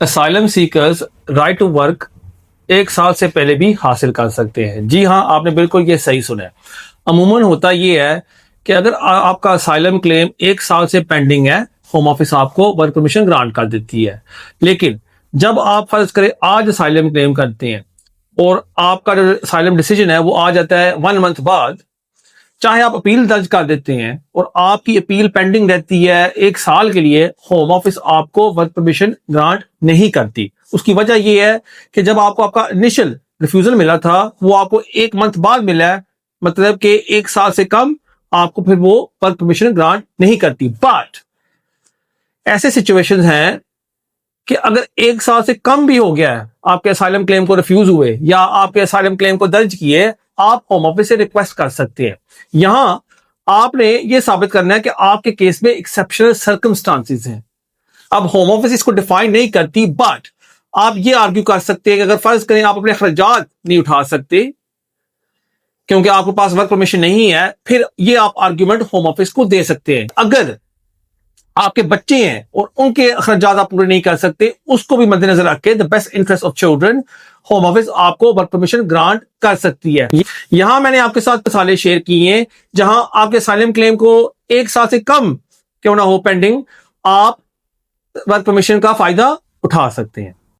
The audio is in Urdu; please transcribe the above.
Asylum seekers right to work 1 سال سے پہلے بھی حاصل کر سکتے ہیں. جی ہاں، آپ نے بالکل یہ صحیح سنا ہے. عموماً ہوتا یہ ہے کہ اگر آپ کا اسائلم کلیم 1 سال سے پینڈنگ ہے، ہوم آفس آپ کو ورک پرمیشن گرانٹ کر دیتی ہے. لیکن جب آپ فرض کریں آج اسائلم کلیم کرتے ہیں اور آپ کا جو اسائلم ڈیسیجن ہے وہ آ جاتا ہے 1 منتھ بعد، چاہے آپ اپیل درج کر دیتے ہیں اور آپ کی اپیل پینڈنگ رہتی ہے 1 سال کے لیے، ہوم آفس آپ کو ورک پرمیشن گرانٹ نہیں کرتی. اس کی وجہ یہ ہے کہ جب آپ کو آپ کا انیشل ریفیوزل ملا تھا وہ آپ کو 1 منتھ بعد ملا ہے، مطلب کہ 1 سال سے کم آپ کو پھر وہ ورک پرمیشن گرانٹ نہیں کرتی. بٹ ایسے سچویشن ہیں کہ اگر 1 سال سے کم بھی ہو گیا ہے، آپ کے اسائلم کلیم کو ریفیوز ہوئے یا آپ کے اسائلم کلیم کو درج کیے، آپ ہوم آفس سے ریکویسٹ کر سکتے ہیں. یہاں آپ نے یہ ثابت کرنا ہے کہ آپ کے کیس میں ایکسیپشنل سرکمسٹانسز ہیں. اب ہوم آفس اس کو ڈیفائن نہیں کرتی، بٹ آپ یہ آرگیو کر سکتے ہیں کہ اگر فرض کریں آپ اپنے اخراجات نہیں اٹھا سکتے کیونکہ آپ کے پاس ورک پرمیشن نہیں ہے، پھر یہ آپ آرگیومنٹ ہوم آفس کو دے سکتے ہیں. اگر آپ کے بچے ہیں اور ان کے اخراجات آپ پورے نہیں کر سکتے، اس کو بھی مد نظر رکھ کے the best interest of children home office آپ کو ورک پرمیشن گرانٹ کر سکتی ہے. یہاں میں نے آپ کے ساتھ مثالیں شیئر کی ہیں جہاں آپ کے اسائلم کلیم کو 1 سال سے کم کیوں نہ ہو پینڈنگ، آپ ورک پرمیشن کا فائدہ اٹھا سکتے ہیں.